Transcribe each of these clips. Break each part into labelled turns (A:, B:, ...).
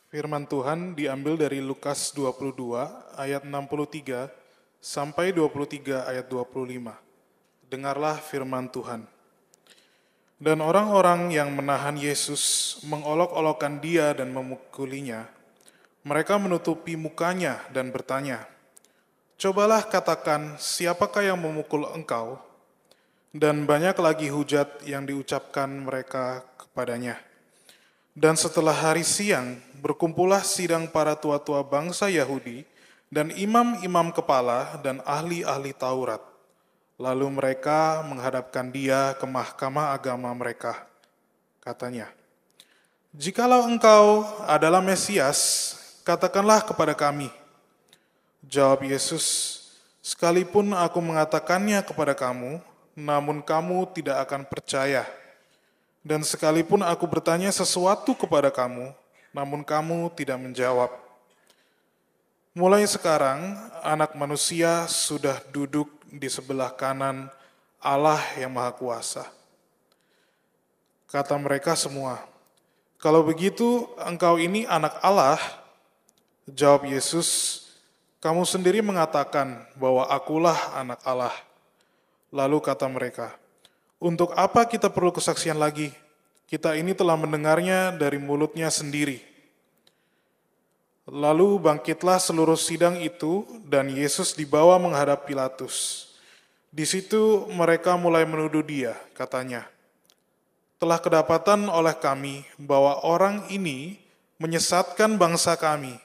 A: Firman Tuhan diambil dari Lukas 22 ayat 63 sampai 23 ayat 25. Dengarlah firman Tuhan. Dan orang-orang yang menahan Yesus mengolok-olokkan dia dan memukulinya. Mereka menutupi mukanya dan bertanya, "Cobalah katakan, siapakah yang memukul engkau?" Dan banyak lagi hujat yang diucapkan mereka kepadanya. Dan setelah hari siang, berkumpullah sidang para tua-tua bangsa Yahudi dan imam-imam kepala dan ahli-ahli Taurat. Lalu mereka menghadapkan dia ke mahkamah agama mereka. Katanya, "Jikalau engkau adalah Mesias, katakanlah kepada kami." Jawab Yesus, "Sekalipun aku mengatakannya kepada kamu, namun kamu tidak akan percaya. Dan sekalipun aku bertanya sesuatu kepada kamu, namun kamu tidak menjawab. Mulai sekarang, Anak Manusia sudah duduk di sebelah kanan Allah yang Maha Kuasa." Kata mereka semua, "Kalau begitu, engkau ini anak Allah?" Jawab Yesus, "Kamu sendiri mengatakan bahwa akulah anak Allah." Lalu kata mereka, "Untuk apa kita perlu kesaksian lagi? Kita ini telah mendengarnya dari mulutnya sendiri." Lalu bangkitlah seluruh sidang itu dan Yesus dibawa menghadap Pilatus. Di situ mereka mulai menuduh dia, katanya, "Telah kedapatan oleh kami bahwa orang ini menyesatkan bangsa kami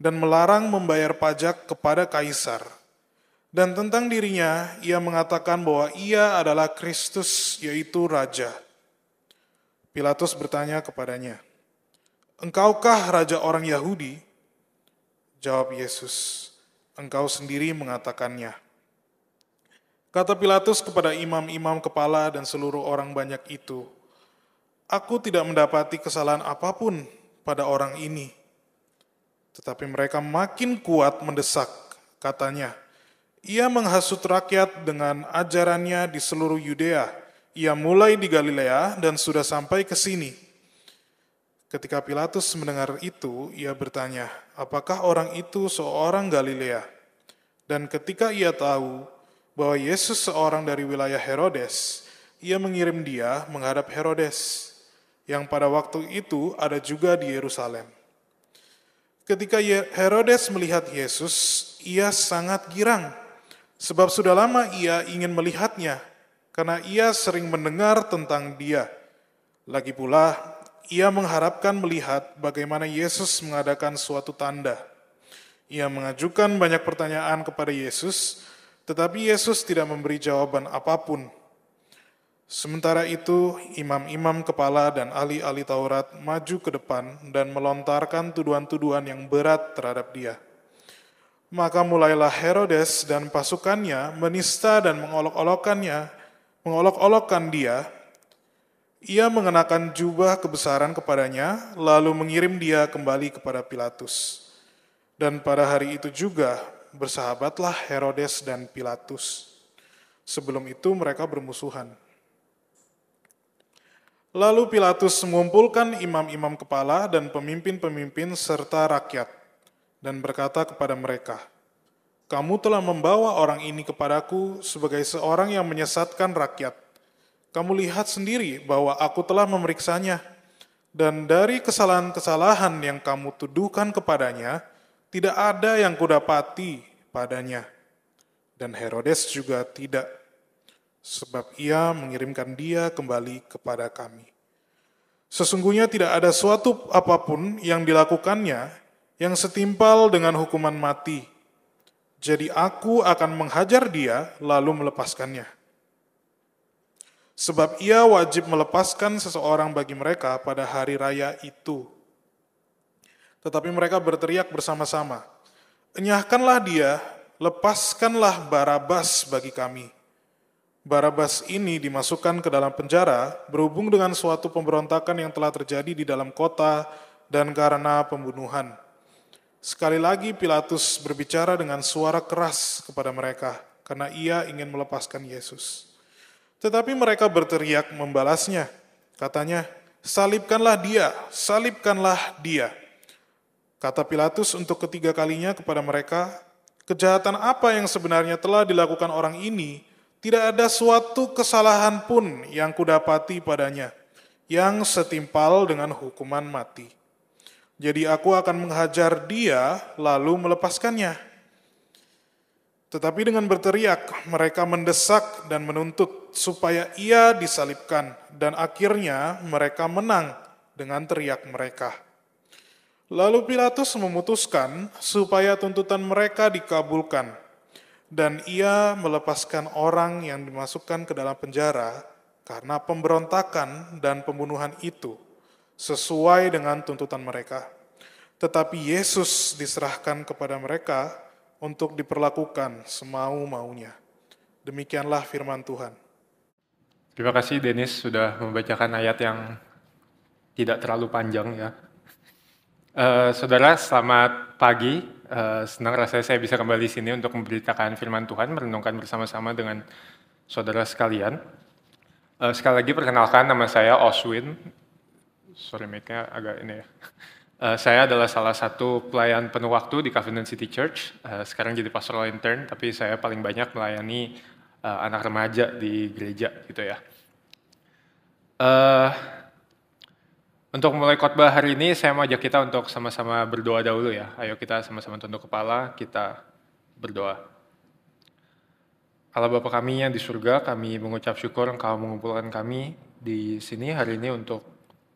A: dan melarang membayar pajak kepada Kaisar. Dan tentang dirinya, ia mengatakan bahwa ia adalah Kristus, yaitu Raja." Pilatus bertanya kepadanya, "Engkaukah Raja orang Yahudi?" Jawab Yesus, "Engkau sendiri mengatakannya." Kata Pilatus kepada imam-imam kepala dan seluruh orang banyak itu, "Aku tidak mendapati kesalahan apapun pada orang ini." Tetapi mereka makin kuat mendesak, katanya, "Ia menghasut rakyat dengan ajarannya di seluruh Yudea. Ia mulai di Galilea dan sudah sampai ke sini." Ketika Pilatus mendengar itu, ia bertanya, "Apakah orang itu seorang Galilea?" Dan ketika ia tahu bahwa Yesus seorang dari wilayah Herodes, ia mengirim dia menghadap Herodes, yang pada waktu itu ada juga di Yerusalem. Ketika Herodes melihat Yesus, ia sangat girang, sebab sudah lama ia ingin melihatnya, karena ia sering mendengar tentang dia. Lagi pula, ia mengharapkan melihat bagaimana Yesus mengadakan suatu tanda. Ia mengajukan banyak pertanyaan kepada Yesus, tetapi Yesus tidak memberi jawaban apapun. Sementara itu, imam-imam kepala dan ahli-ahli Taurat maju ke depan dan melontarkan tuduhan-tuduhan yang berat terhadap dia. Maka mulailah Herodes dan pasukannya menista dan mengolok-olokkan dia. Ia mengenakan jubah kebesaran kepadanya, lalu mengirim dia kembali kepada Pilatus. Dan pada hari itu juga bersahabatlah Herodes dan Pilatus. Sebelum itu mereka bermusuhan. Lalu Pilatus mengumpulkan imam-imam kepala dan pemimpin-pemimpin serta rakyat dan berkata kepada mereka, "Kamu telah membawa orang ini kepadaku sebagai seorang yang menyesatkan rakyat. Kamu lihat sendiri bahwa aku telah memeriksanya, dan dari kesalahan-kesalahan yang kamu tuduhkan kepadanya, tidak ada yang kudapati padanya. Dan Herodes juga tidak, sebab ia mengirimkan dia kembali kepada kami. Sesungguhnya tidak ada suatu apapun yang dilakukannya yang setimpal dengan hukuman mati. Jadi aku akan menghajar dia lalu melepaskannya. Sebab ia wajib melepaskan seseorang bagi mereka pada hari raya itu." Tetapi mereka berteriak bersama-sama, "Enyahkanlah dia, lepaskanlah Barabas bagi kami." Barabas ini dimasukkan ke dalam penjara berhubung dengan suatu pemberontakan yang telah terjadi di dalam kota dan karena pembunuhan. Sekali lagi Pilatus berbicara dengan suara keras kepada mereka karena ia ingin melepaskan Yesus. Tetapi mereka berteriak membalasnya, katanya, salibkanlah dia." Kata Pilatus untuk ketiga kalinya kepada mereka, "Kejahatan apa yang sebenarnya telah dilakukan orang ini? Tidak ada suatu kesalahan pun yang kudapati padanya, yang setimpal dengan hukuman mati. Jadi aku akan menghajar dia lalu melepaskannya." Tetapi dengan berteriak, mereka mendesak dan menuntut supaya ia disalibkan, dan akhirnya mereka menang dengan teriak mereka. Lalu Pilatus memutuskan supaya tuntutan mereka dikabulkan, dan ia melepaskan orang yang dimasukkan ke dalam penjara karena pemberontakan dan pembunuhan itu, sesuai dengan tuntutan mereka. Tetapi Yesus diserahkan kepada mereka untuk diperlakukan semau-maunya. Demikianlah firman Tuhan.
B: Terima kasih Dennis sudah membacakan ayat yang tidak terlalu panjang ya. Saudara, selamat pagi. Senang rasanya saya bisa kembali sini untuk memberitakan firman Tuhan, merenungkan bersama-sama dengan saudara sekalian. Sekali lagi perkenalkan, nama saya Oswin. Sorry, mic-nya agak ini ya. Saya adalah salah satu pelayan penuh waktu di Covenant City Church. Sekarang jadi pastoral intern, tapi saya paling banyak melayani anak remaja di gereja gitu ya. Untuk mulai khotbah hari ini, saya mau ajak kita untuk sama-sama berdoa dahulu ya. Ayo kita sama-sama tunduk kepala, kita berdoa. Allah Bapa kami yang di surga, kami mengucap syukur Engkau mengumpulkan kami di sini hari ini untuk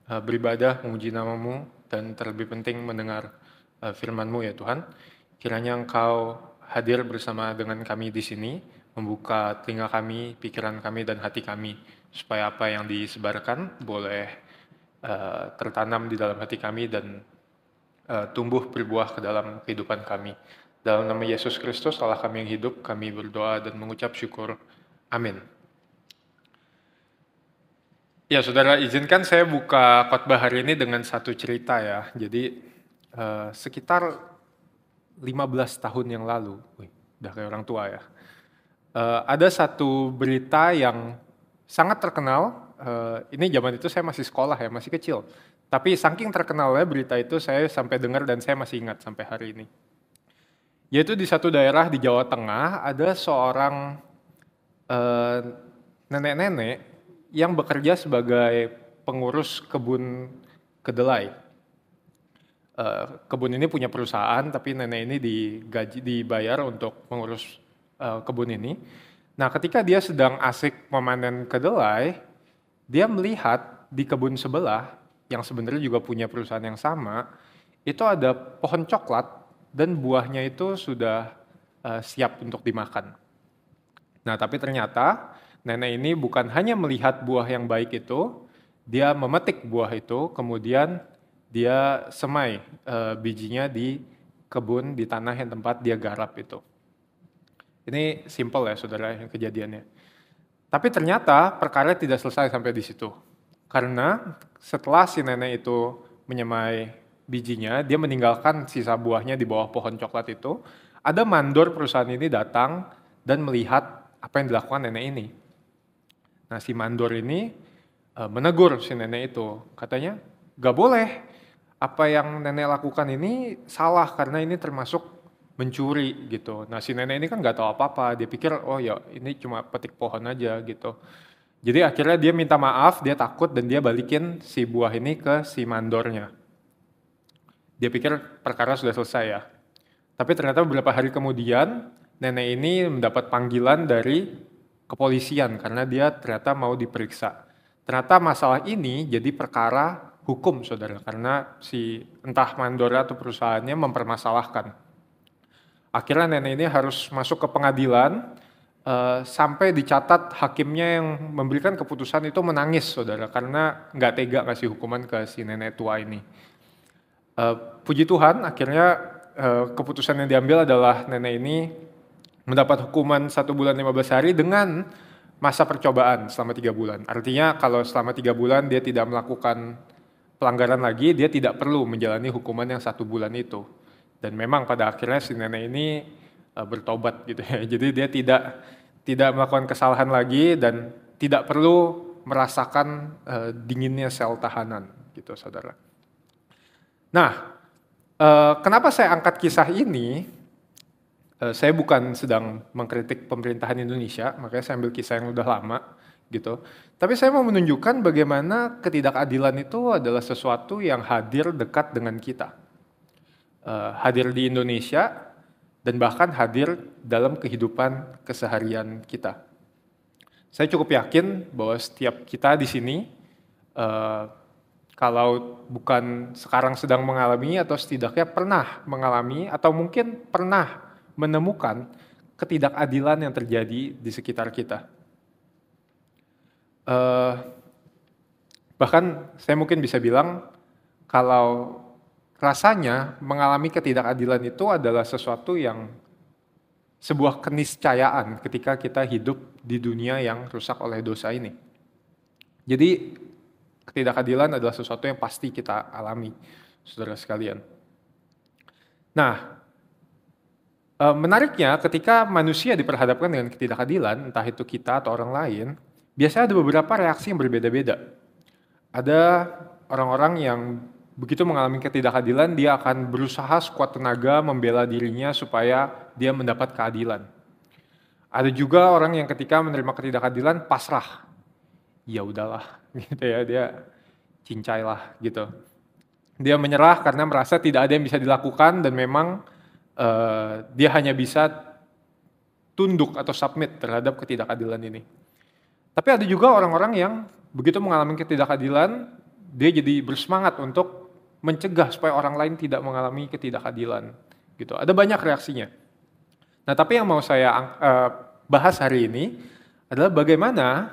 B: beribadah, memuji nama-Mu, dan terlebih penting mendengar firman-Mu ya Tuhan. Kiranya Engkau hadir bersama dengan kami di sini, membuka telinga kami, pikiran kami, dan hati kami, supaya apa yang disebarkan boleh tertanam di dalam hati kami dan tumbuh berbuah ke dalam kehidupan kami. Dalam nama Yesus Kristus, Allah kami yang hidup, kami berdoa dan mengucap syukur. Amin. Ya, saudara, izinkan saya buka khotbah hari ini dengan satu cerita ya. Jadi, sekitar 15 tahun yang lalu, udah kayak orang tua ya, ada satu berita yang sangat terkenal. Ini zaman itu saya masih sekolah ya, masih kecil. Tapi saking terkenalnya berita itu saya sampai dengar dan saya masih ingat sampai hari ini. Yaitu di satu daerah di Jawa Tengah ada seorang nenek-nenek yang bekerja sebagai pengurus kebun kedelai. Kebun ini punya perusahaan, tapi nenek ini dibayar untuk mengurus kebun ini. Nah, ketika dia sedang asik memanen kedelai, dia melihat di kebun sebelah, yang sebenarnya juga punya perusahaan yang sama, itu ada pohon coklat dan buahnya itu sudah siap untuk dimakan. Nah, tapi ternyata nenek ini bukan hanya melihat buah yang baik itu, dia memetik buah itu, kemudian dia semai bijinya di kebun, di tanah yang tempat dia garap itu. Ini simple ya saudara yang kejadiannya. Tapi ternyata perkara tidak selesai sampai di situ. Karena setelah si nenek itu menyemai bijinya, dia meninggalkan sisa buahnya di bawah pohon coklat itu, ada mandor perusahaan ini datang dan melihat apa yang dilakukan nenek ini. Nah, si mandor ini menegur si nenek itu. Katanya, gak boleh. Apa yang nenek lakukan ini salah karena ini termasuk mencuri gitu. Nah, si nenek ini kan gak tahu apa-apa. Dia pikir, oh ya ini cuma petik pohon aja gitu. Jadi akhirnya dia minta maaf, dia takut dan dia balikin si buah ini ke si mandornya. Dia pikir perkara sudah selesai ya. Tapi ternyata beberapa hari kemudian, nenek ini mendapat panggilan dari kepolisian karena dia ternyata mau diperiksa. Ternyata masalah ini jadi perkara hukum, saudara, karena si entah mandor atau perusahaannya mempermasalahkan. Akhirnya nenek ini harus masuk ke pengadilan, sampai dicatat hakimnya yang memberikan keputusan itu menangis, saudara, karena nggak tega ngasih hukuman ke si nenek tua ini. Puji Tuhan, akhirnya keputusan yang diambil adalah nenek ini mendapat hukuman 1 bulan 15 hari dengan masa percobaan selama 3 bulan. Artinya kalau selama 3 bulan dia tidak melakukan pelanggaran lagi, dia tidak perlu menjalani hukuman yang 1 bulan itu. Dan memang pada akhirnya si nenek ini bertobat gitu ya. Jadi dia tidak melakukan kesalahan lagi dan tidak perlu merasakan dinginnya sel tahanan gitu, saudara. Nah, Kenapa saya angkat kisah ini? Saya bukan sedang mengkritik pemerintahan Indonesia, makanya saya ambil kisah yang udah lama gitu. Tapi saya mau menunjukkan bagaimana ketidakadilan itu adalah sesuatu yang hadir dekat dengan kita. Hadir di Indonesia dan bahkan hadir dalam kehidupan keseharian kita. Saya cukup yakin bahwa setiap kita di sini, kalau bukan sekarang sedang mengalami atau setidaknya pernah mengalami atau mungkin pernah menemukan ketidakadilan yang terjadi di sekitar kita. Bahkan saya mungkin bisa bilang kalau rasanya mengalami ketidakadilan itu adalah sesuatu yang sebuah keniscayaan ketika kita hidup di dunia yang rusak oleh dosa ini. Jadi ketidakadilan adalah sesuatu yang pasti kita alami, saudara sekalian. Nah, menariknya ketika manusia diperhadapkan dengan ketidakadilan, entah itu kita atau orang lain, biasanya ada beberapa reaksi yang berbeda-beda. Ada orang-orang yang begitu mengalami ketidakadilan, dia akan berusaha sekuat tenaga membela dirinya supaya dia mendapat keadilan. Ada juga orang yang ketika menerima ketidakadilan pasrah. Ya udahlah, gitu ya, dia cincailah gitu. Dia menyerah karena merasa tidak ada yang bisa dilakukan dan memang dia hanya bisa tunduk atau submit terhadap ketidakadilan ini. Tapi ada juga orang-orang yang begitu mengalami ketidakadilan, dia jadi bersemangat untuk mencegah supaya orang lain tidak mengalami ketidakadilan. Gitu. Ada banyak reaksinya. Nah, tapi yang mau saya bahas hari ini adalah bagaimana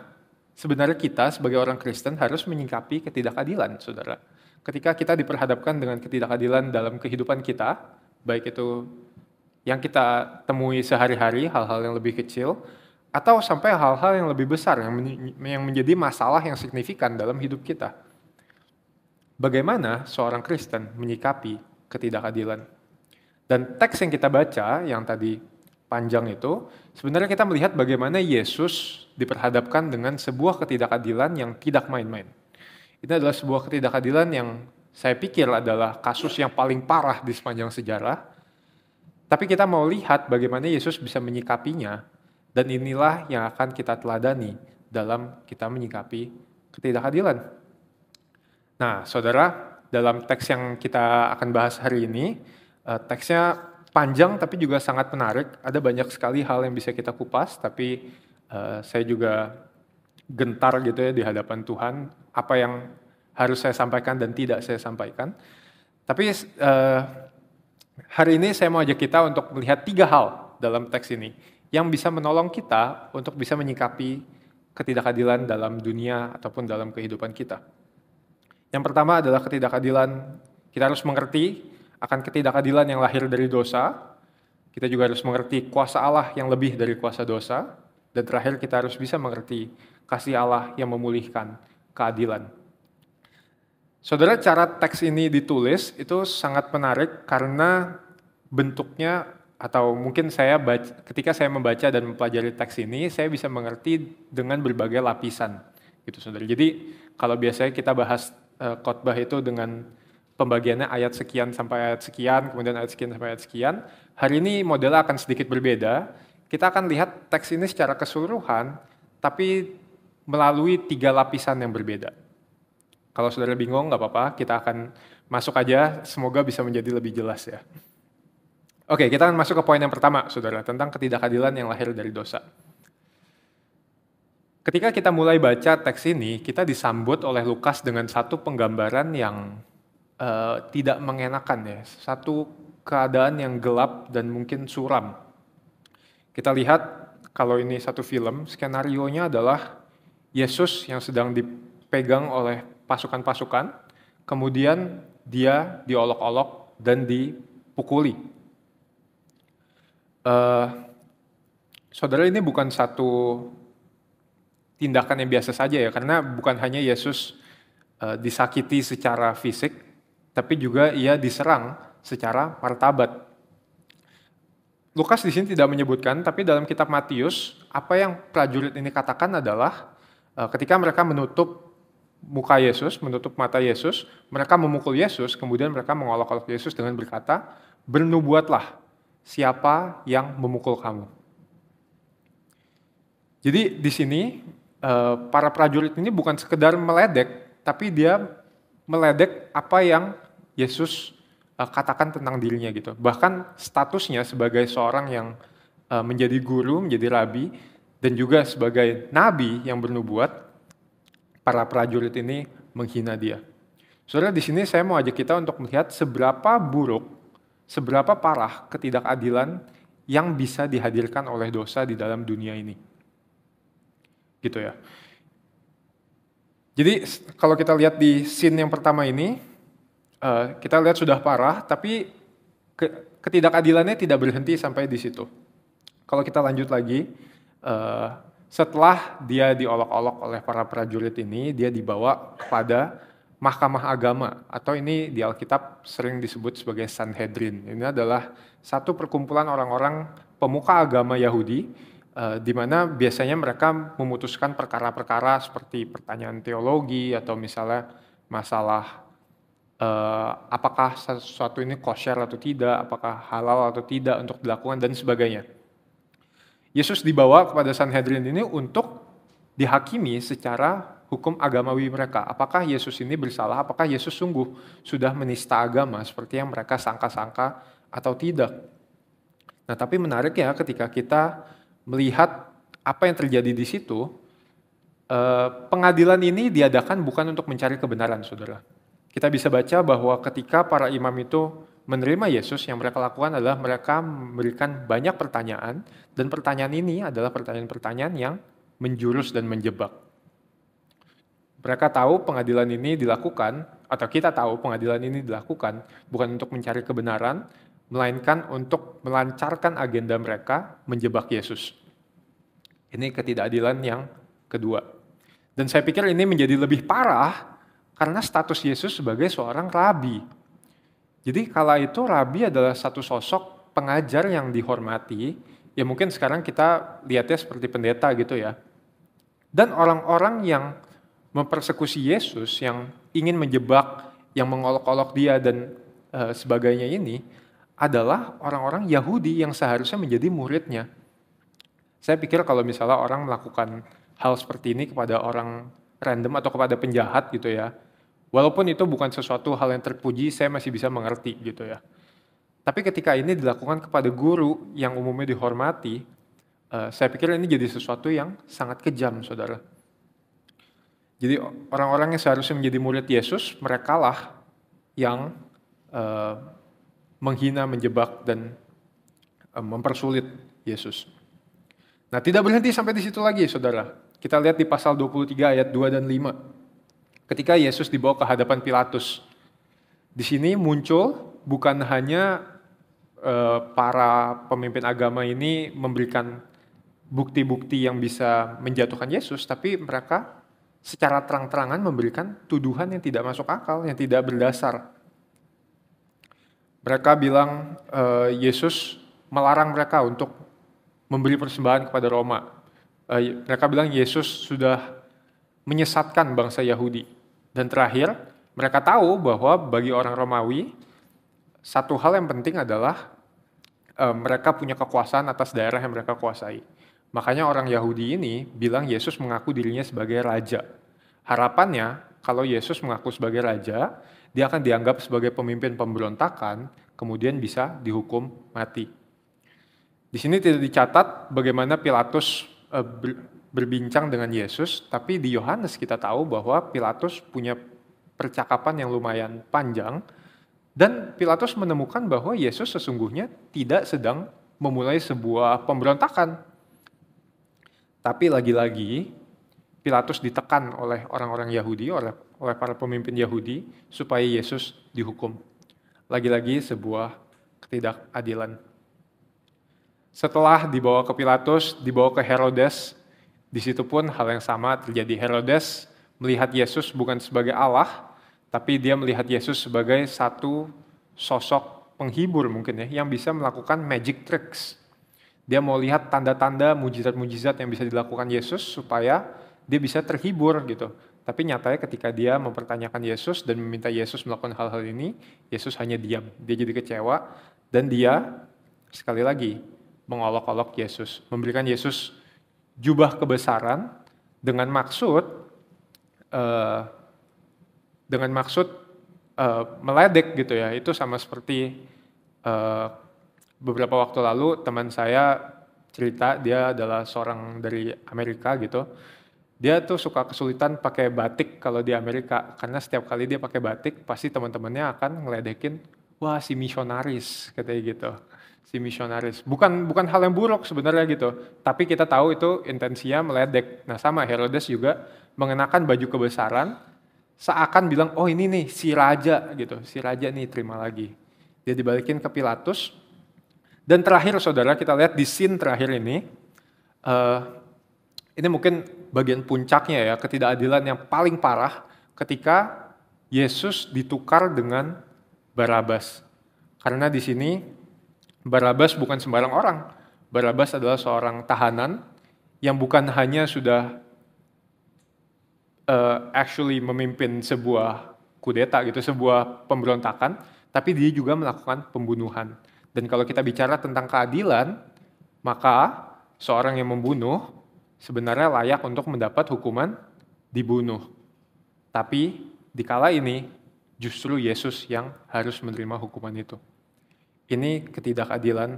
B: sebenarnya kita sebagai orang Kristen harus menyikapi ketidakadilan, saudara. Ketika kita diperhadapkan dengan ketidakadilan dalam kehidupan kita, baik itu yang kita temui sehari-hari, hal-hal yang lebih kecil, atau sampai hal-hal yang lebih besar, yang menjadi masalah yang signifikan dalam hidup kita. Bagaimana seorang Kristen menyikapi ketidakadilan? Dan teks yang kita baca, yang tadi panjang itu, sebenarnya kita melihat bagaimana Yesus diperhadapkan dengan sebuah ketidakadilan yang tidak main-main. Ini adalah sebuah ketidakadilan yang saya pikir adalah kasus yang paling parah di sepanjang sejarah. Tapi kita mau lihat bagaimana Yesus bisa menyikapinya, dan inilah yang akan kita teladani dalam kita menyikapi ketidakadilan. Nah, saudara, dalam teks yang kita akan bahas hari ini, teksnya panjang tapi juga sangat menarik. Ada banyak sekali hal yang bisa kita kupas, tapi saya juga gentar gitu ya di hadapan Tuhan, apa yang harus saya sampaikan dan tidak saya sampaikan. Tapi hari ini saya mau ajak kita untuk melihat 3 hal dalam teks ini yang bisa menolong kita untuk bisa menyikapi ketidakadilan dalam dunia ataupun dalam kehidupan kita. Yang pertama adalah ketidakadilan, kita harus mengerti akan ketidakadilan yang lahir dari dosa. Kita juga harus mengerti kuasa Allah yang lebih dari kuasa dosa. Dan terakhir kita harus bisa mengerti kasih Allah yang memulihkan keadilan. Saudara, cara teks ini ditulis itu sangat menarik karena bentuknya, atau mungkin ketika saya membaca dan mempelajari teks ini, saya bisa mengerti dengan berbagai lapisan, gitu saudara. Jadi kalau biasanya kita bahas khotbah itu dengan pembagiannya ayat sekian sampai ayat sekian, kemudian ayat sekian sampai ayat sekian, hari ini modelnya akan sedikit berbeda. Kita akan lihat teks ini secara keseluruhan, tapi melalui 3 lapisan yang berbeda. Kalau saudara bingung, nggak apa-apa, kita akan masuk aja, semoga bisa menjadi lebih jelas ya. Oke, kita akan masuk ke poin yang pertama, saudara, tentang ketidakadilan yang lahir dari dosa. Ketika kita mulai baca teks ini, kita disambut oleh Lukas dengan satu penggambaran yang tidak mengenakan ya, satu keadaan yang gelap dan mungkin suram. Kita lihat kalau ini satu film, skenarionya adalah Yesus yang sedang dipegang oleh pasukan-pasukan, kemudian dia diolok-olok dan dipukuli. Saudara, ini bukan satu tindakan yang biasa saja ya, karena bukan hanya Yesus disakiti secara fisik, tapi juga ia diserang secara martabat. Lukas di sini tidak menyebutkan, tapi dalam kitab Matius, apa yang prajurit ini katakan adalah ketika mereka menutup muka Yesus, menutup mata Yesus, mereka memukul Yesus, kemudian mereka mengolok-olok Yesus dengan berkata, "Bernubuatlah, siapa yang memukul kamu?" Jadi di sini para prajurit ini bukan sekedar meledek, tapi dia meledek apa yang Yesus katakan tentang dirinya gitu. Bahkan statusnya sebagai seorang yang menjadi guru, menjadi rabi, dan juga sebagai nabi yang bernubuat, para prajurit ini menghina dia. Saudara, di sini saya mau ajak kita untuk melihat seberapa buruk, seberapa parah ketidakadilan yang bisa dihadirkan oleh dosa di dalam dunia ini. Gitu ya. Jadi kalau kita lihat di scene yang pertama ini, kita lihat sudah parah, tapi ketidakadilannya tidak berhenti sampai di situ. Kalau kita lanjut lagi, setelah dia diolok-olok oleh para prajurit ini, dia dibawa kepada mahkamah agama, atau ini di Alkitab sering disebut sebagai Sanhedrin. Ini adalah satu perkumpulan orang-orang pemuka agama Yahudi, di mana biasanya mereka memutuskan perkara-perkara seperti pertanyaan teologi atau misalnya masalah apakah sesuatu ini kosher atau tidak, apakah halal atau tidak untuk dilakukan dan sebagainya. Yesus dibawa kepada Sanhedrin ini untuk dihakimi secara hukum agamawi mereka. Apakah Yesus ini bersalah, apakah Yesus sungguh sudah menista agama seperti yang mereka sangka-sangka atau tidak. Nah, tapi menarik ya ketika kita melihat apa yang terjadi di situ, pengadilan ini diadakan bukan untuk mencari kebenaran, saudara. Kita bisa baca bahwa ketika para imam itu menerima Yesus, yang mereka lakukan adalah mereka memberikan banyak pertanyaan, dan pertanyaan ini adalah pertanyaan-pertanyaan yang menjurus dan menjebak. Mereka tahu pengadilan ini dilakukan, atau kita tahu pengadilan ini dilakukan bukan untuk mencari kebenaran, melainkan untuk melancarkan agenda mereka menjebak Yesus. Ini ketidakadilan yang kedua. Dan saya pikir ini menjadi lebih parah karena status Yesus sebagai seorang rabi. Jadi kala itu rabi adalah satu sosok pengajar yang dihormati, ya mungkin sekarang kita lihatnya seperti pendeta gitu ya. Dan orang-orang yang mempersekusi Yesus, yang ingin menjebak, yang mengolok-olok dia dan sebagainya ini, adalah orang-orang Yahudi yang seharusnya menjadi muridnya. Saya pikir kalau misalnya orang melakukan hal seperti ini kepada orang random atau kepada penjahat gitu ya, walaupun itu bukan sesuatu hal yang terpuji, saya masih bisa mengerti gitu ya. Tapi ketika ini dilakukan kepada guru yang umumnya dihormati, saya pikir ini jadi sesuatu yang sangat kejam, saudara. Jadi orang-orang yang seharusnya menjadi murid Yesus, merekalah yang menghina, menjebak, dan mempersulit Yesus. Nah, tidak berhenti sampai di situ lagi, saudara. Kita lihat di pasal 23 ayat 2 dan 5. Ketika Yesus dibawa ke hadapan Pilatus, di sini muncul bukan hanya para pemimpin agama ini memberikan bukti-bukti yang bisa menjatuhkan Yesus, tapi mereka secara terang-terangan memberikan tuduhan yang tidak masuk akal, yang tidak berdasar. Mereka bilang Yesus melarang mereka untuk memberi persembahan kepada Roma. Mereka bilang Yesus sudah menyesatkan bangsa Yahudi. Dan terakhir, mereka tahu bahwa bagi orang Romawi, satu hal yang penting adalah mereka punya kekuasaan atas daerah yang mereka kuasai. Makanya orang Yahudi ini bilang Yesus mengaku dirinya sebagai raja. Harapannya, kalau Yesus mengaku sebagai raja, dia akan dianggap sebagai pemimpin pemberontakan, kemudian bisa dihukum mati. Di sini tidak dicatat bagaimana Pilatus berbincang dengan Yesus, tapi di Yohanes kita tahu bahwa Pilatus punya percakapan yang lumayan panjang, dan Pilatus menemukan bahwa Yesus sesungguhnya tidak sedang memulai sebuah pemberontakan. Tapi lagi-lagi Pilatus ditekan oleh orang-orang Yahudi, oleh para pemimpin Yahudi, supaya Yesus dihukum. Lagi-lagi sebuah ketidakadilan. Setelah dibawa ke Pilatus, dibawa ke Herodes, di situ pun hal yang sama terjadi. Herodes melihat Yesus bukan sebagai Allah, tapi dia melihat Yesus sebagai satu sosok penghibur mungkin ya, yang bisa melakukan magic tricks. Dia mau lihat tanda-tanda, mujizat-mujizat yang bisa dilakukan Yesus supaya dia bisa terhibur gitu. Tapi nyatanya ketika dia mempertanyakan Yesus dan meminta Yesus melakukan hal-hal ini, Yesus hanya diam. Dia jadi kecewa dan dia sekali lagi mengolok-olok Yesus, memberikan Yesus jubah kebesaran dengan maksud eh, meledek gitu ya. Itu sama seperti eh, beberapa waktu lalu teman saya cerita, dia adalah seorang dari Amerika gitu. Dia tuh suka kesulitan pakai batik kalau di Amerika, karena setiap kali dia pakai batik, pasti teman-temannya akan ngeledekin, wah si misionaris, katanya gitu. Si misionaris. Bukan hal yang buruk sebenarnya gitu, tapi kita tahu itu intensinya meledek. Nah sama Herodes juga mengenakan baju kebesaran, seakan bilang, oh ini nih si raja gitu, si raja nih terima lagi. Dia dibalikin ke Pilatus, dan terakhir saudara kita lihat di scene terakhir ini mungkin bagian puncaknya ya, ketidakadilan yang paling parah ketika Yesus ditukar dengan Barabas. Karena di sini Barabas bukan sembarang orang. Barabas adalah seorang tahanan yang bukan hanya sudah actually memimpin sebuah kudeta gitu, sebuah pemberontakan, tapi dia juga melakukan pembunuhan. Dan kalau kita bicara tentang keadilan, maka seorang yang membunuh sebenarnya layak untuk mendapat hukuman dibunuh. Tapi di kala ini justru Yesus yang harus menerima hukuman itu. Ini ketidakadilan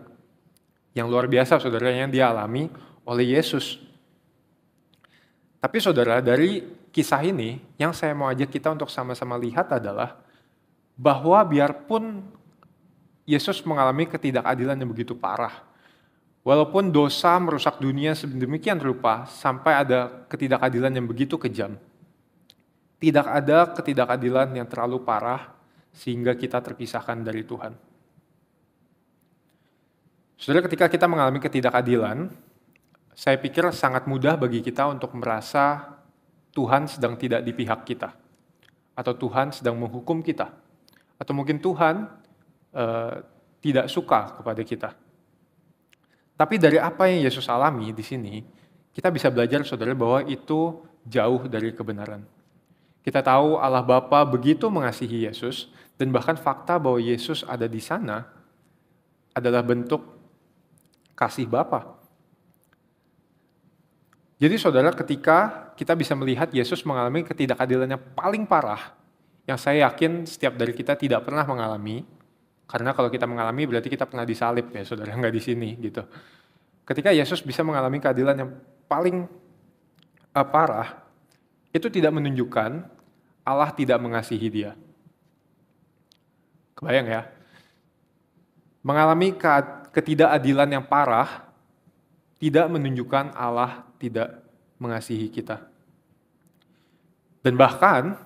B: yang luar biasa saudara yang dialami oleh Yesus. Tapi saudara, dari kisah ini yang saya mau ajak kita untuk sama-sama lihat adalah bahwa biarpun Yesus mengalami ketidakadilan yang begitu parah, walaupun dosa merusak dunia sedemikian rupa sampai ada ketidakadilan yang begitu kejam, tidak ada ketidakadilan yang terlalu parah sehingga kita terpisahkan dari Tuhan. Saudara, ketika kita mengalami ketidakadilan, saya pikir sangat mudah bagi kita untuk merasa Tuhan sedang tidak di pihak kita, atau Tuhan sedang menghukum kita, atau mungkin Tuhan tidak suka kepada kita. Tapi dari apa yang Yesus alami di sini, kita bisa belajar saudara bahwa itu jauh dari kebenaran. Kita tahu Allah Bapa begitu mengasihi Yesus, dan bahkan fakta bahwa Yesus ada di sana adalah bentuk kasih Bapa. Jadi saudara, ketika kita bisa melihat Yesus mengalami ketidakadilan yang paling parah, yang saya yakin setiap dari kita tidak pernah mengalami, karena kalau kita mengalami berarti kita pernah disalib ya saudara, nggak di sini gitu. Ketika Yesus bisa mengalami keadilan yang paling parah, itu tidak menunjukkan Allah tidak mengasihi dia. Kebayang ya? Mengalami ketidakadilan yang parah tidak menunjukkan Allah tidak mengasihi kita. Dan bahkan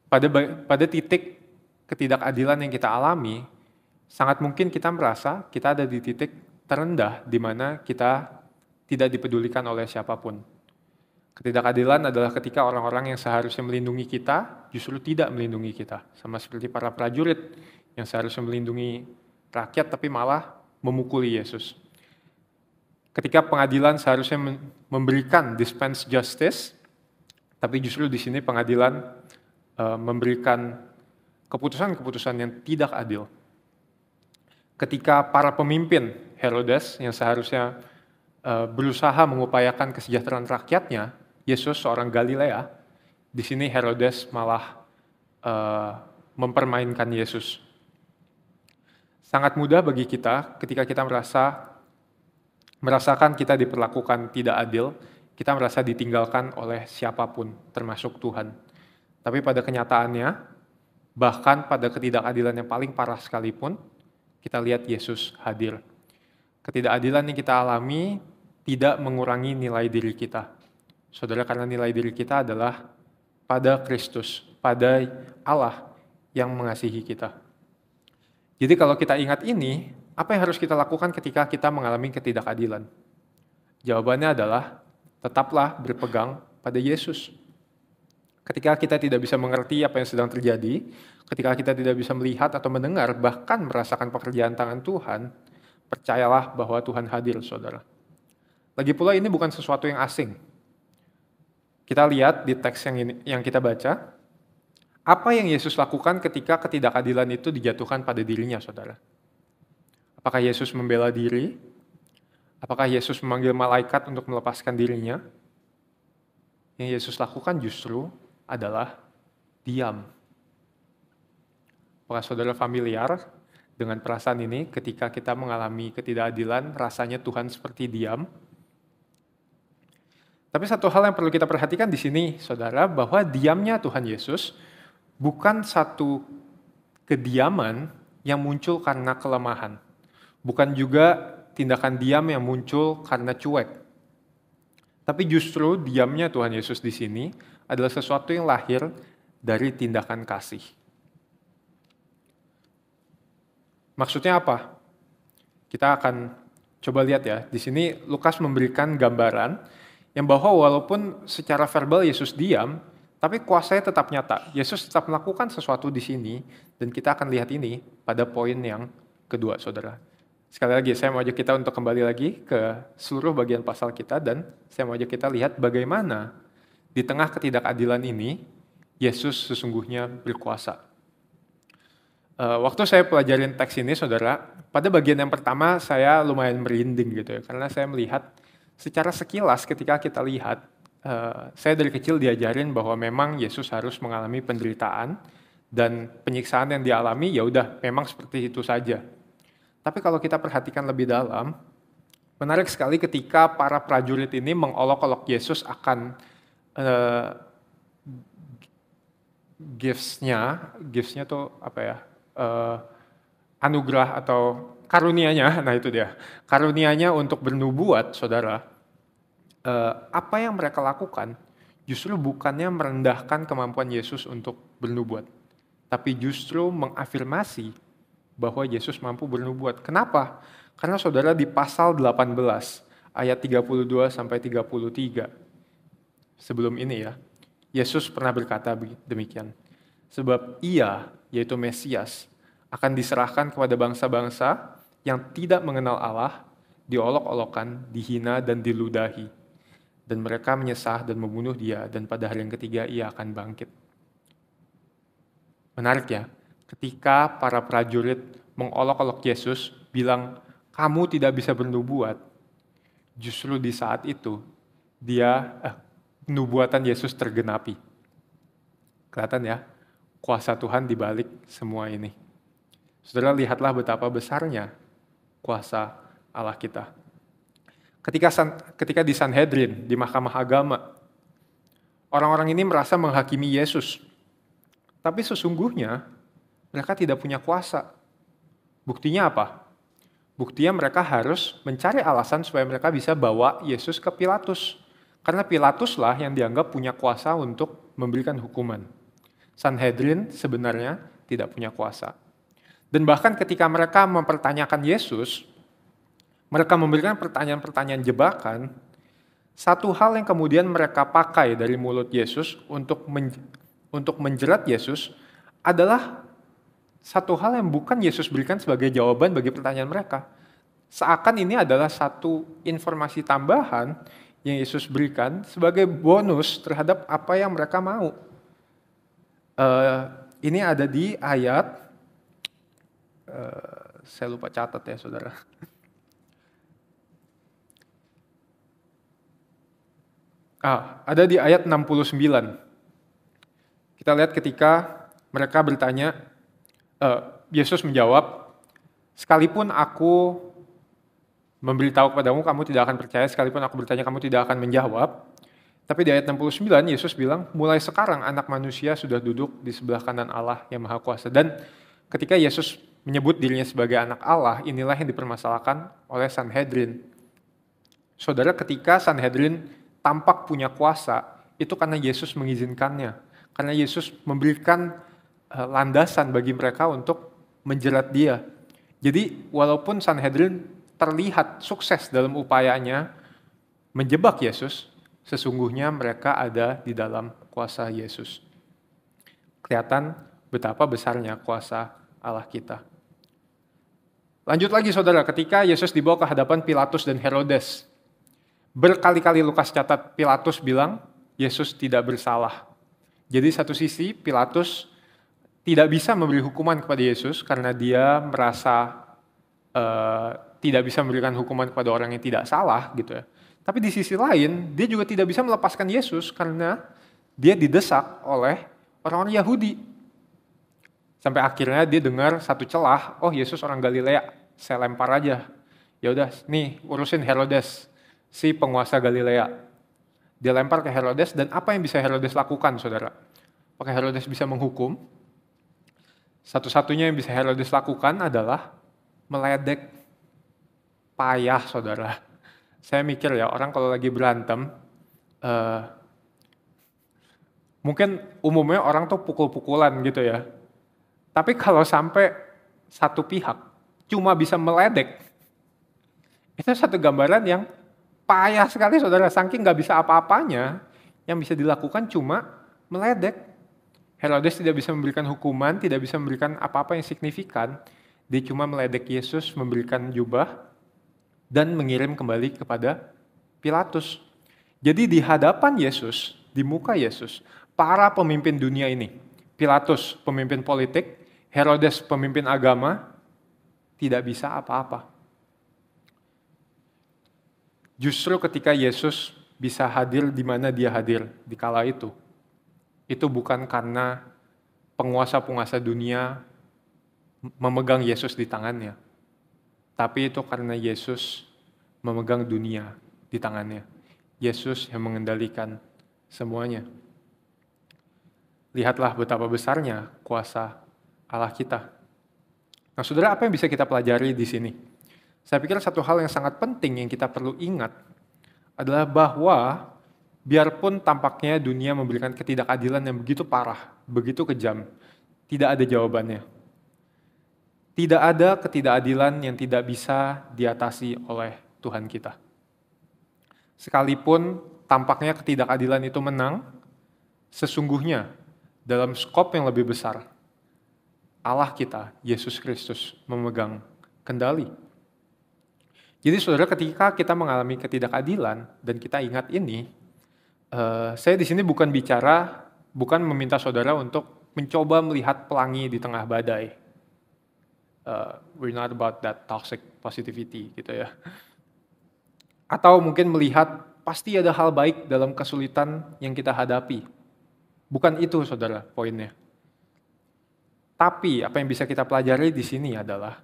B: pada titik ketidakadilan yang kita alami, sangat mungkin kita merasa kita ada di titik terendah di mana kita tidak dipedulikan oleh siapapun. Ketidakadilan adalah ketika orang-orang yang seharusnya melindungi kita justru tidak melindungi kita. Sama seperti para prajurit yang seharusnya melindungi rakyat tapi malah memukuli Yesus. Ketika pengadilan seharusnya memberikan dispense justice, tapi justru di sini pengadilan memberikan keputusan-keputusan yang tidak adil. Ketika para pemimpin Herodes yang seharusnya berusaha mengupayakan kesejahteraan rakyatnya, Yesus seorang Galilea, di sini Herodes malah mempermainkan Yesus. Sangat mudah bagi kita ketika kita merasakan kita diperlakukan tidak adil, kita merasa ditinggalkan oleh siapapun, termasuk Tuhan. Tapi pada kenyataannya, bahkan pada ketidakadilan yang paling parah sekalipun, kita lihat Yesus hadir. Ketidakadilan yang kita alami tidak mengurangi nilai diri kita. Saudara, karena nilai diri kita adalah pada Kristus, pada Allah yang mengasihi kita. Jadi kalau kita ingat ini, apa yang harus kita lakukan ketika kita mengalami ketidakadilan? Jawabannya adalah tetaplah berpegang pada Yesus. Ketika kita tidak bisa mengerti apa yang sedang terjadi, ketika kita tidak bisa melihat atau mendengar, bahkan merasakan pekerjaan tangan Tuhan, percayalah bahwa Tuhan hadir, saudara. Lagi pula ini bukan sesuatu yang asing. Kita lihat di teks yang kita baca, apa yang Yesus lakukan ketika ketidakadilan itu dijatuhkan pada dirinya, saudara? Apakah Yesus membela diri? Apakah Yesus memanggil malaikat untuk melepaskan dirinya? Yang Yesus lakukan justru adalah diam. Apakah saudara familiar dengan perasaan ini ketika kita mengalami ketidakadilan, rasanya Tuhan seperti diam? Tapi satu hal yang perlu kita perhatikan di sini, saudara, bahwa diamnya Tuhan Yesus bukan satu kediaman yang muncul karena kelemahan. Bukan juga tindakan diam yang muncul karena cuek. Tapi justru diamnya Tuhan Yesus di sini adalah sesuatu yang lahir dari tindakan kasih. Maksudnya apa? Kita akan coba lihat ya. Di sini Lukas memberikan gambaran yang bahwa walaupun secara verbal Yesus diam, tapi kuasanya tetap nyata. Yesus tetap melakukan sesuatu di sini, dan kita akan lihat ini pada poin yang kedua, saudara. Sekali lagi, saya mau ajak kita untuk kembali lagi ke seluruh bagian pasal kita, dan saya mau ajak kita lihat bagaimana di tengah ketidakadilan ini, Yesus sesungguhnya berkuasa. Waktu saya pelajarin teks ini, saudara, pada bagian yang pertama saya lumayan merinding gitu ya, karena saya melihat secara sekilas ketika kita lihat, saya dari kecil diajarin bahwa memang Yesus harus mengalami penderitaan dan penyiksaan yang dialami, ya udah memang seperti itu saja. Tapi kalau kita perhatikan lebih dalam, menarik sekali ketika para prajurit ini mengolok-olok Yesus akan gifts-nya tuh apa ya, anugerah atau karunianya, nah itu dia, karunianya untuk bernubuat, saudara. Apa yang mereka lakukan justru bukannya merendahkan kemampuan Yesus untuk bernubuat, tapi justru mengafirmasi bahwa Yesus mampu bernubuat. Kenapa? Karena saudara di pasal 18 ayat 32 sampai 33. Sebelum ini ya, Yesus pernah berkata demikian. Sebab ia, yaitu Mesias, akan diserahkan kepada bangsa-bangsa yang tidak mengenal Allah, diolok-olokkan, dihina dan diludahi. Dan mereka menyesah dan membunuh dia, dan pada hari yang ketiga ia akan bangkit. Menarik ya, ketika para prajurit mengolok-olok Yesus, bilang, kamu tidak bisa bernubuat, justru di saat itu, nubuatan Yesus tergenapi. Kelihatan ya, kuasa Tuhan di balik semua ini. Saudara, lihatlah betapa besarnya kuasa Allah kita. Ketika di Sanhedrin, di Mahkamah Agama, orang-orang ini merasa menghakimi Yesus. Tapi sesungguhnya mereka tidak punya kuasa. Buktinya apa? Buktinya mereka harus mencari alasan supaya mereka bisa bawa Yesus ke Pilatus. Karena Pilatuslah yang dianggap punya kuasa untuk memberikan hukuman. Sanhedrin sebenarnya tidak punya kuasa. Dan bahkan ketika mereka mempertanyakan Yesus, mereka memberikan pertanyaan-pertanyaan jebakan, satu hal yang kemudian mereka pakai dari mulut Yesus untuk menjerat Yesus adalah satu hal yang bukan Yesus berikan sebagai jawaban bagi pertanyaan mereka. Seakan ini adalah satu informasi tambahan yang Yesus berikan sebagai bonus terhadap apa yang mereka mau. Ini ada di ayat, saya lupa catat ya saudara. Ada di ayat 69. Kita lihat ketika mereka bertanya, Yesus menjawab, sekalipun aku memberitahu kepadamu, kamu tidak akan percaya, sekalipun aku bertanya, kamu tidak akan menjawab. Tapi di ayat 69, Yesus bilang, mulai sekarang anak manusia sudah duduk di sebelah kanan Allah yang Maha Kuasa. Dan ketika Yesus menyebut dirinya sebagai anak Allah, inilah yang dipermasalahkan oleh Sanhedrin. Saudara, ketika Sanhedrin tampak punya kuasa, itu karena Yesus mengizinkannya. Karena Yesus memberikan landasan bagi mereka untuk menjerat dia. Jadi walaupun Sanhedrin terlihat sukses dalam upayanya menjebak Yesus, sesungguhnya mereka ada di dalam kuasa Yesus. Kelihatan betapa besarnya kuasa Allah kita. Lanjut lagi saudara, ketika Yesus dibawa ke hadapan Pilatus dan Herodes, berkali-kali Lukas catat Pilatus bilang, Yesus tidak bersalah. Jadi satu sisi Pilatus tidak bisa memberi hukuman kepada Yesus karena dia merasa tidak bisa memberikan hukuman kepada orang yang tidak salah gitu ya. Tapi di sisi lain dia juga tidak bisa melepaskan Yesus karena dia didesak oleh orang-orang Yahudi. Sampai akhirnya dia dengar satu celah, oh Yesus orang Galilea, saya lempar aja. Ya udah, nih urusin Herodes, si penguasa Galilea. Dia lempar ke Herodes dan apa yang bisa Herodes lakukan, saudara? Apakah Herodes bisa menghukum? Satu-satunya yang bisa Herodes lakukan adalah meledek. Payah, saudara. Saya mikir ya, orang kalau lagi berantem, mungkin umumnya orang tuh pukul-pukulan gitu ya. Tapi kalau sampai satu pihak cuma bisa meledek, itu satu gambaran yang payah sekali, saudara. Saking nggak bisa apa-apanya, yang bisa dilakukan cuma meledek. Herodes tidak bisa memberikan hukuman, tidak bisa memberikan apa-apa yang signifikan. Dia cuma meledek Yesus, memberikan jubah, dan mengirim kembali kepada Pilatus. Jadi di hadapan Yesus, di muka Yesus, para pemimpin dunia ini, Pilatus pemimpin politik, Herodes pemimpin agama, tidak bisa apa-apa. Justru ketika Yesus bisa hadir di mana dia hadir di kala itu bukan karena penguasa-penguasa dunia memegang Yesus di tangannya, tapi itu karena Yesus memegang dunia di tangannya. Yesus yang mengendalikan semuanya. Lihatlah betapa besarnya kuasa Allah kita. Nah, saudara, apa yang bisa kita pelajari di sini? Saya pikir satu hal yang sangat penting yang kita perlu ingat adalah bahwa biarpun tampaknya dunia memberikan ketidakadilan yang begitu parah, begitu kejam, tidak ada jawabannya. Tidak ada ketidakadilan yang tidak bisa diatasi oleh Tuhan kita. Sekalipun tampaknya ketidakadilan itu menang, sesungguhnya dalam skop yang lebih besar, Allah kita, Yesus Kristus, memegang kendali. Jadi saudara, ketika kita mengalami ketidakadilan dan kita ingat ini, saya di sini bukan meminta saudara untuk mencoba melihat pelangi di tengah badai. We're not about that toxic positivity gitu ya. Atau mungkin melihat pasti ada hal baik dalam kesulitan yang kita hadapi. Bukan itu, saudara, poinnya. Tapi apa yang bisa kita pelajari di sini adalah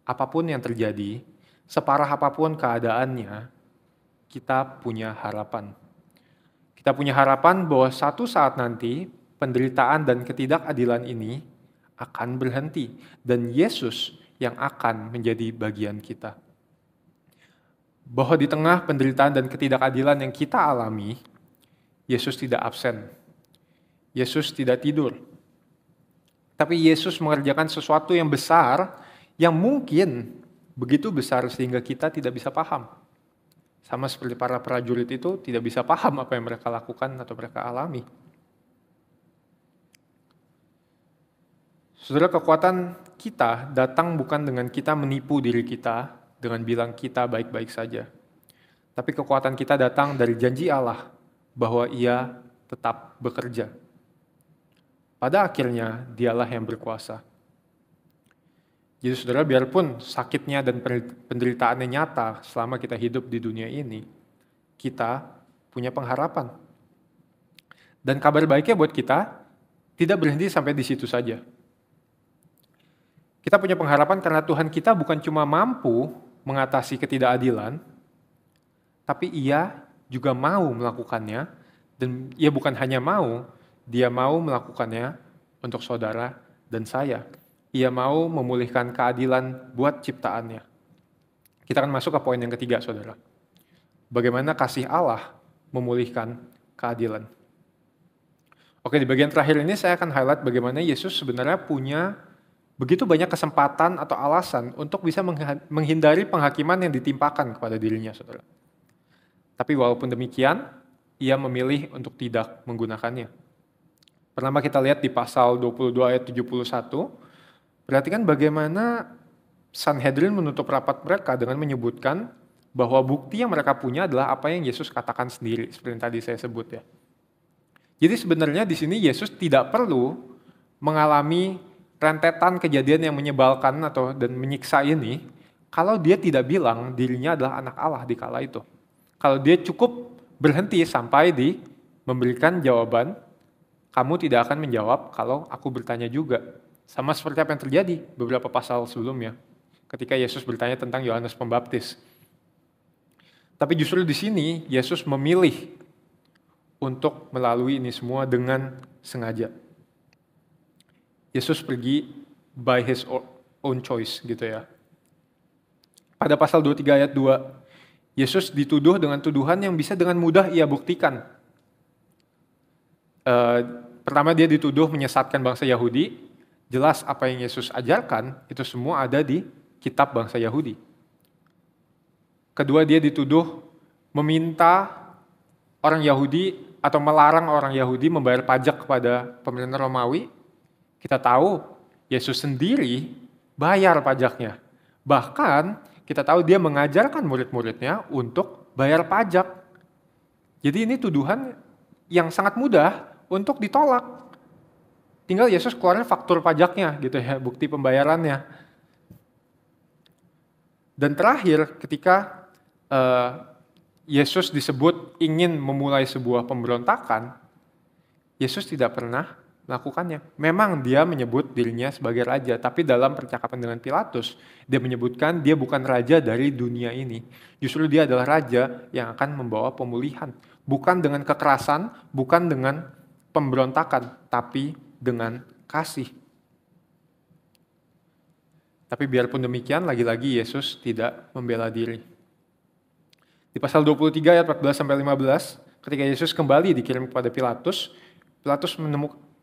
B: apapun yang terjadi, separah apapun keadaannya, kita punya harapan. Kita punya harapan bahwa satu saat nanti penderitaan dan ketidakadilan ini akan berhenti dan Yesus yang akan menjadi bagian kita. Bahwa di tengah penderitaan dan ketidakadilan yang kita alami, Yesus tidak absen. Yesus tidak tidur. Tapi Yesus mengerjakan sesuatu yang besar, yang mungkin begitu besar sehingga kita tidak bisa paham. Sama seperti para prajurit itu tidak bisa paham apa yang mereka lakukan atau mereka alami. Saudara, kekuatan kita datang bukan dengan kita menipu diri kita, dengan bilang kita baik-baik saja. Tapi kekuatan kita datang dari janji Allah bahwa Ia tetap bekerja. Pada akhirnya, Dialah yang berkuasa. Jadi saudara, biarpun sakitnya dan penderitaannya nyata selama kita hidup di dunia ini, kita punya pengharapan. Dan kabar baiknya buat kita, tidak berhenti sampai di situ saja. Kita punya pengharapan karena Tuhan kita bukan cuma mampu mengatasi ketidakadilan, tapi Ia juga mau melakukannya, dan Ia bukan hanya mau, Dia mau melakukannya untuk saudara dan saya. Ia mau memulihkan keadilan buat ciptaannya. Kita akan masuk ke poin yang ketiga, saudara. Bagaimana kasih Allah memulihkan keadilan. Oke, di bagian terakhir ini saya akan highlight bagaimana Yesus sebenarnya punya begitu banyak kesempatan atau alasan untuk bisa menghindari penghakiman yang ditimpakan kepada dirinya, saudara. Tapi walaupun demikian, Ia memilih untuk tidak menggunakannya. Pertama kita lihat di pasal 22 ayat 71, perhatikan bagaimana Sanhedrin menutup rapat mereka dengan menyebutkan bahwa bukti yang mereka punya adalah apa yang Yesus katakan sendiri, seperti yang tadi saya sebut ya. Jadi sebenarnya di sini Yesus tidak perlu mengalami rentetan kejadian yang menyebalkan dan menyiksa ini kalau dia tidak bilang dirinya adalah anak Allah di kala itu. Kalau dia cukup berhenti sampai di memberikan jawaban, kamu tidak akan menjawab kalau aku bertanya juga. Sama seperti apa yang terjadi beberapa pasal sebelumnya ketika Yesus bertanya tentang Yohanes Pembaptis. Tapi justru di sini Yesus memilih untuk melalui ini semua dengan sengaja. Yesus pergi by his own choice gitu ya. Pada pasal 23 ayat 2, Yesus dituduh dengan tuduhan yang bisa dengan mudah ia buktikan. Pertama dia dituduh menyesatkan bangsa Yahudi. Jelas apa yang Yesus ajarkan itu semua ada di kitab bangsa Yahudi. Kedua dia dituduh meminta orang Yahudi atau melarang orang Yahudi membayar pajak kepada pemerintah Romawi. Kita tahu Yesus sendiri bayar pajaknya. Bahkan kita tahu dia mengajarkan murid-muridnya untuk bayar pajak. Jadi ini tuduhan yang sangat mudah untuk ditolak. Tinggal Yesus keluarin faktur pajaknya gitu ya, bukti pembayarannya. Dan terakhir ketika Yesus disebut ingin memulai sebuah pemberontakan, Yesus tidak pernah melakukannya. Memang dia menyebut dirinya sebagai raja, tapi dalam percakapan dengan Pilatus, dia menyebutkan dia bukan raja dari dunia ini. Justru dia adalah raja yang akan membawa pemulihan. Bukan dengan kekerasan, bukan dengan pemberontakan, tapi dengan kasih. Tapi biarpun demikian, lagi-lagi Yesus tidak membela diri. Di pasal 23 ayat 14-15, ketika Yesus kembali dikirim kepada Pilatus, Pilatus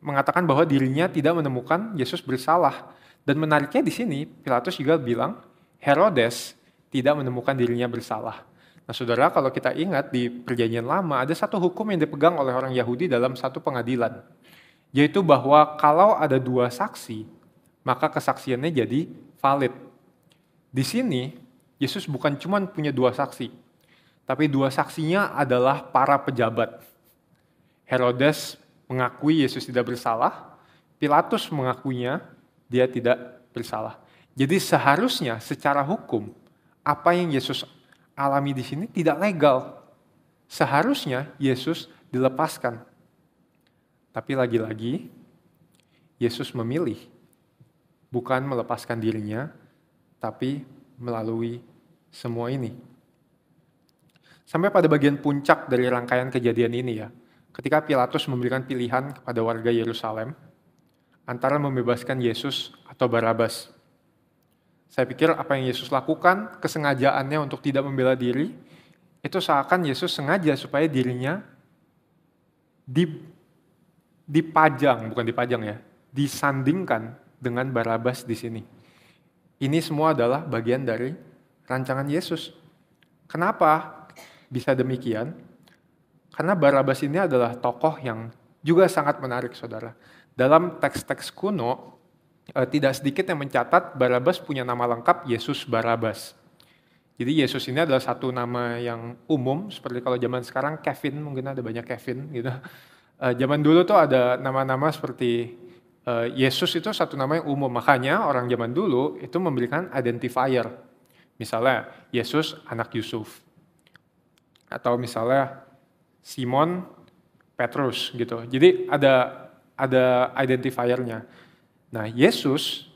B: mengatakan bahwa dirinya tidak menemukan Yesus bersalah. Dan menariknya di sini, Pilatus juga bilang, Herodes tidak menemukan dirinya bersalah. Nah saudara, kalau kita ingat di Perjanjian Lama, ada satu hukum yang dipegang oleh orang Yahudi dalam satu pengadilan. Yaitu bahwa kalau ada dua saksi, maka kesaksiannya jadi valid. Di sini, Yesus bukan cuma punya dua saksi, tapi dua saksinya adalah para pejabat. Herodes mengakui Yesus tidak bersalah, Pilatus mengakuinya dia tidak bersalah. Jadi seharusnya secara hukum, apa yang Yesus alami di sini tidak legal. Seharusnya Yesus dilepaskan. Tapi lagi-lagi, Yesus memilih bukan melepaskan dirinya, tapi melalui semua ini. Sampai pada bagian puncak dari rangkaian kejadian ini ya, ketika Pilatus memberikan pilihan kepada warga Yerusalem antara membebaskan Yesus atau Barabas. Saya pikir apa yang Yesus lakukan, kesengajaannya untuk tidak membela diri, itu seakan Yesus sengaja supaya dirinya disandingkan dengan Barabas di sini. Ini semua adalah bagian dari rancangan Yesus. Kenapa bisa demikian? Karena Barabas ini adalah tokoh yang juga sangat menarik, saudara. Dalam teks-teks kuno, tidak sedikit yang mencatat Barabas punya nama lengkap Yesus Barabas. Jadi Yesus ini adalah satu nama yang umum, seperti kalau zaman sekarang Kevin, mungkin ada banyak Kevin gitu. Zaman dulu tuh ada nama-nama seperti Yesus itu satu nama yang umum, makanya orang zaman dulu itu memberikan identifier. Misalnya Yesus anak Yusuf. Atau misalnya Simon Petrus gitu. Jadi ada identifiernya. Nah, Yesus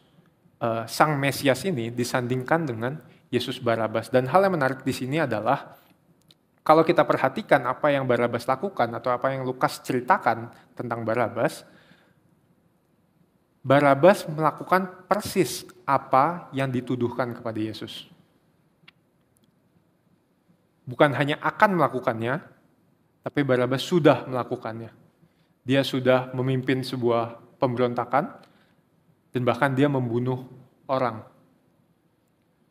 B: sang Mesias ini disandingkan dengan Yesus Barabas. Dan hal yang menarik di sini adalah kalau kita perhatikan apa yang Barabas lakukan atau apa yang Lukas ceritakan tentang Barabas, Barabas melakukan persis apa yang dituduhkan kepada Yesus. Bukan hanya akan melakukannya, tapi Barabas sudah melakukannya. Dia sudah memimpin sebuah pemberontakan, dan bahkan dia membunuh orang.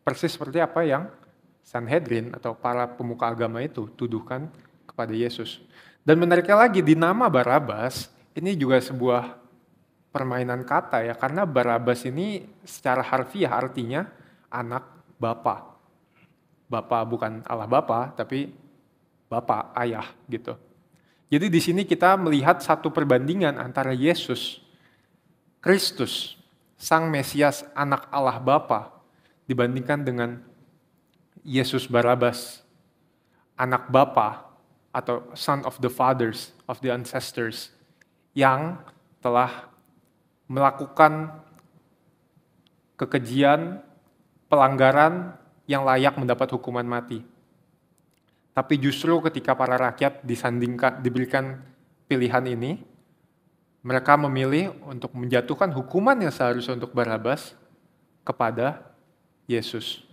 B: Persis seperti apa yang Sanhedrin atau para pemuka agama itu tuduhkan kepada Yesus. Dan menariknya lagi, di nama Barabas, ini juga sebuah permainan kata ya, karena Barabas ini secara harfiah artinya anak bapa. Bapa bukan Allah Bapa, tapi Bapa, ayah gitu. Jadi di sini kita melihat satu perbandingan antara Yesus Kristus, Sang Mesias, anak Allah Bapa, dibandingkan dengan Yesus Barabas, anak Bapa atau son of the fathers, of the ancestors, yang telah melakukan kekejian, pelanggaran yang layak mendapat hukuman mati. Tapi justru ketika para rakyat diberikan pilihan ini, mereka memilih untuk menjatuhkan hukuman yang seharusnya untuk Barabas kepada Yesus.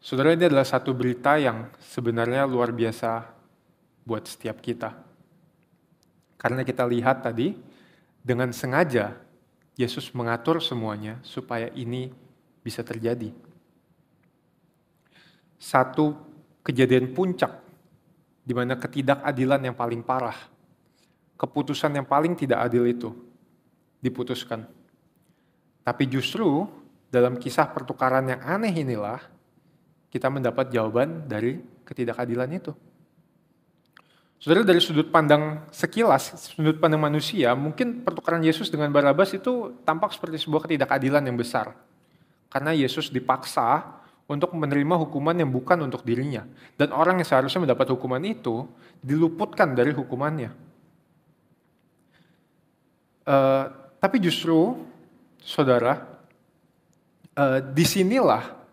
B: Saudara, ini adalah satu berita yang sebenarnya luar biasa buat setiap kita. Karena kita lihat tadi, dengan sengaja Yesus mengatur semuanya supaya ini bisa terjadi. Satu kejadian puncak di mana ketidakadilan yang paling parah, keputusan yang paling tidak adil itu diputuskan. Tapi justru dalam kisah pertukaran yang aneh inilah kita mendapat jawaban dari ketidakadilan itu. Saudara, dari sudut pandang sekilas, sudut pandang manusia, mungkin pertukaran Yesus dengan Barabas itu tampak seperti sebuah ketidakadilan yang besar. Karena Yesus dipaksa untuk menerima hukuman yang bukan untuk dirinya. Dan orang yang seharusnya mendapat hukuman itu diluputkan dari hukumannya. Tapi justru, saudara, disinilah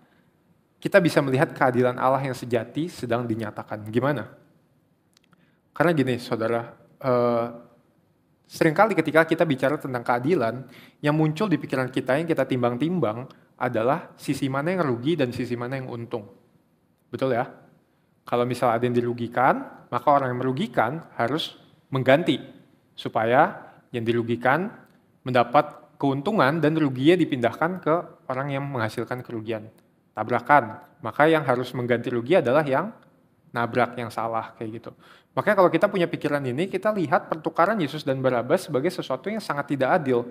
B: kita bisa melihat keadilan Allah yang sejati sedang dinyatakan. Gimana? Karena gini, saudara, seringkali ketika kita bicara tentang keadilan, yang muncul di pikiran kita, yang kita timbang-timbang, adalah sisi mana yang rugi dan sisi mana yang untung. Betul ya? Kalau misalnya ada yang dirugikan, maka orang yang merugikan harus mengganti, supaya yang dirugikan mendapat keuntungan dan ruginya dipindahkan ke orang yang menghasilkan kerugian. Tabrakan, maka yang harus mengganti rugi adalah yang nabrak, yang salah, kayak gitu. Makanya kalau kita punya pikiran ini, kita lihat pertukaran Yesus dan Barabas sebagai sesuatu yang sangat tidak adil.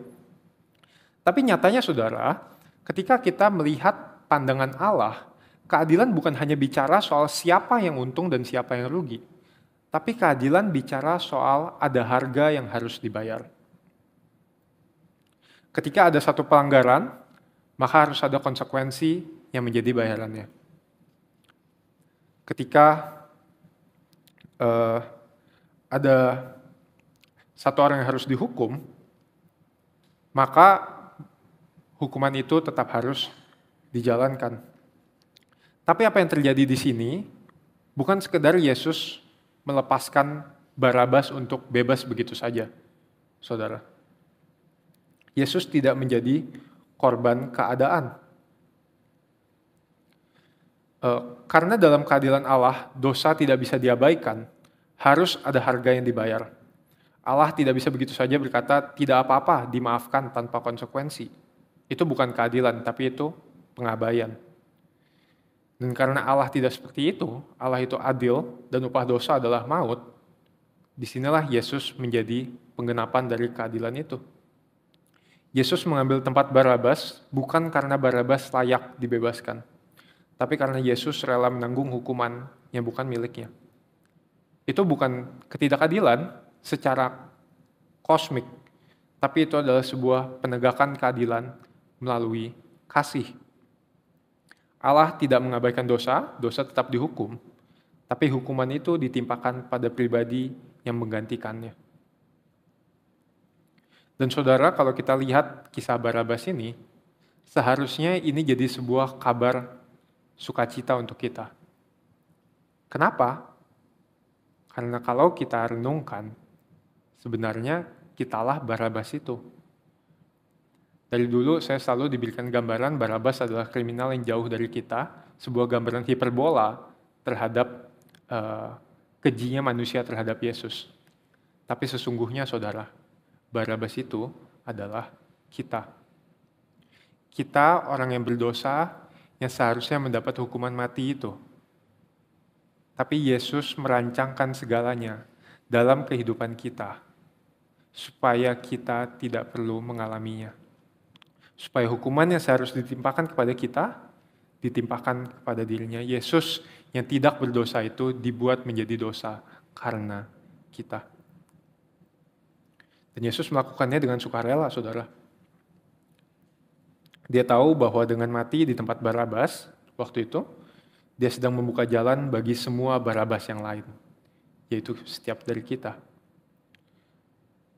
B: Tapi nyatanya, saudara, ketika kita melihat pandangan Allah, keadilan bukan hanya bicara soal siapa yang untung dan siapa yang rugi. Tapi keadilan bicara soal ada harga yang harus dibayar. Ketika ada satu pelanggaran, maka harus ada konsekuensi yang menjadi bayarannya. Ketika ada satu orang yang harus dihukum, maka hukuman itu tetap harus dijalankan. Tapi apa yang terjadi di sini bukan sekedar Yesus melepaskan Barabas untuk bebas begitu saja, saudara. Yesus tidak menjadi korban keadaan. Karena dalam keadilan Allah, dosa tidak bisa diabaikan, harus ada harga yang dibayar. Allah tidak bisa begitu saja berkata, tidak apa-apa, dimaafkan tanpa konsekuensi. Itu bukan keadilan, tapi itu pengabaian. Dan karena Allah tidak seperti itu, Allah itu adil dan upah dosa adalah maut, disinilah Yesus menjadi penggenapan dari keadilan itu. Yesus mengambil tempat Barabas bukan karena Barabas layak dibebaskan, tapi karena Yesus rela menanggung hukuman yang bukan miliknya. Itu bukan ketidakadilan secara kosmik, tapi itu adalah sebuah penegakan keadilan melalui kasih. Allah tidak mengabaikan dosa, dosa tetap dihukum, tapi hukuman itu ditimpakan pada pribadi yang menggantikannya. Dan saudara, kalau kita lihat kisah Barabas ini, seharusnya ini jadi sebuah kabar sukacita untuk kita. Kenapa? Karena kalau kita renungkan, sebenarnya kitalah Barabas itu. Dari dulu saya selalu diberikan gambaran Barabas adalah kriminal yang jauh dari kita, sebuah gambaran hiperbola terhadap kejinya manusia terhadap Yesus. Tapi sesungguhnya saudara, Barabas itu adalah kita. Kita orang yang berdosa yang seharusnya mendapat hukuman mati itu. Tapi Yesus merancangkan segalanya dalam kehidupan kita supaya kita tidak perlu mengalaminya. Supaya hukuman yang seharusnya ditimpakan kepada kita ditimpakan kepada dirinya. Yesus yang tidak berdosa itu dibuat menjadi dosa karena kita. Dan Yesus melakukannya dengan sukarela, saudara. Dia tahu bahwa dengan mati di tempat Barabas waktu itu, dia sedang membuka jalan bagi semua Barabas yang lain, yaitu setiap dari kita.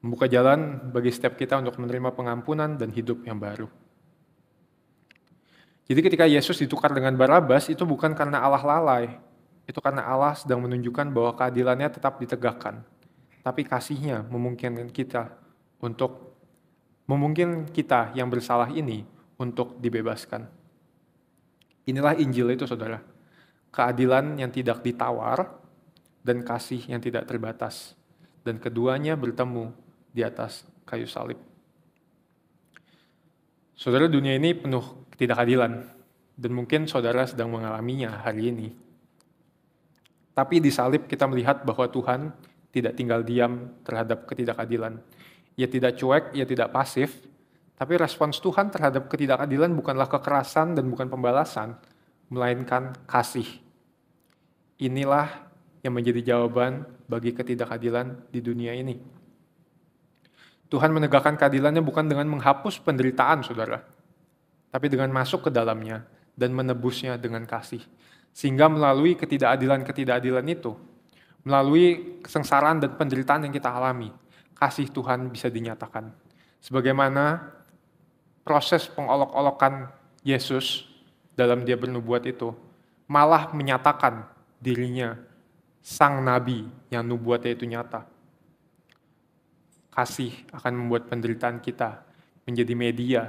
B: Membuka jalan bagi setiap kita untuk menerima pengampunan dan hidup yang baru. Jadi ketika Yesus ditukar dengan Barabas, itu bukan karena Allah lalai. Itu karena Allah sedang menunjukkan bahwa keadilannya tetap ditegakkan. Tapi kasih-Nya memungkinkan kita yang bersalah ini untuk dibebaskan. Inilah Injil itu, saudara. Keadilan yang tidak ditawar dan kasih yang tidak terbatas. Dan keduanya bertemu di atas kayu salib. Saudara, dunia ini penuh ketidakadilan, dan mungkin saudara sedang mengalaminya hari ini. Tapi di salib kita melihat bahwa Tuhan tidak tinggal diam terhadap ketidakadilan. Ia tidak cuek, ia tidak pasif, tapi respons Tuhan terhadap ketidakadilan bukanlah kekerasan dan bukan pembalasan, melainkan kasih. Inilah yang menjadi jawaban bagi ketidakadilan di dunia ini. Tuhan menegakkan keadilannya bukan dengan menghapus penderitaan, saudara, tapi dengan masuk ke dalamnya dan menebusnya dengan kasih. Sehingga melalui ketidakadilan itu, melalui kesengsaraan dan penderitaan yang kita alami, kasih Tuhan bisa dinyatakan. Sebagaimana proses pengolok-olokan Yesus dalam dia bernubuat itu, malah menyatakan dirinya sang nabi yang nubuatnya itu nyata. Kasih akan membuat penderitaan kita menjadi media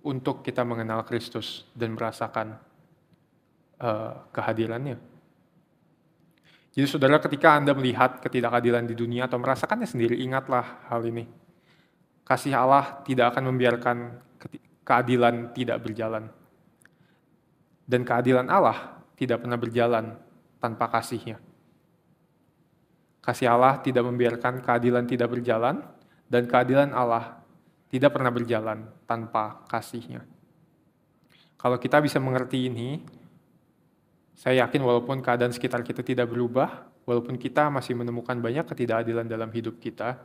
B: untuk kita mengenal Kristus dan merasakan kehadirannya. Jadi saudara, ketika Anda melihat ketidakadilan di dunia atau merasakannya sendiri, ingatlah hal ini. Kasih Allah tidak akan membiarkan keadilan tidak berjalan. Dan keadilan Allah tidak pernah berjalan tanpa kasih-Nya. Kasih Allah tidak membiarkan keadilan tidak berjalan, dan keadilan Allah tidak pernah berjalan tanpa kasih-Nya. Kalau kita bisa mengerti ini, saya yakin walaupun keadaan sekitar kita tidak berubah, walaupun kita masih menemukan banyak ketidakadilan dalam hidup kita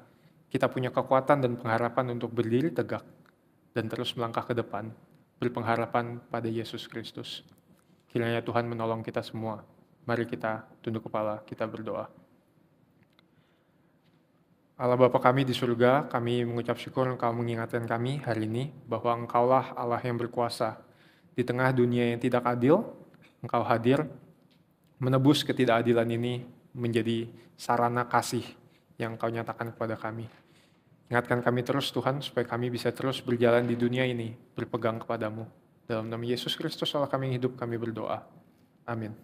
B: punya kekuatan dan pengharapan untuk berdiri tegak dan terus melangkah ke depan, berpengharapan pada Yesus Kristus. Kiranya Tuhan menolong kita semua. Mari kita tunduk kepala, kita berdoa. Allah Bapa kami di surga, kami mengucap syukur Engkau mengingatkan kami hari ini bahwa Engkaulah Allah yang berkuasa. Di tengah dunia yang tidak adil, Engkau hadir menebus ketidakadilan ini menjadi sarana kasih yang Engkau nyatakan kepada kami. Ingatkan kami terus Tuhan supaya kami bisa terus berjalan di dunia ini berpegang kepadamu. Dalam nama Yesus Kristus Allah kami yang hidup kami berdoa. Amin.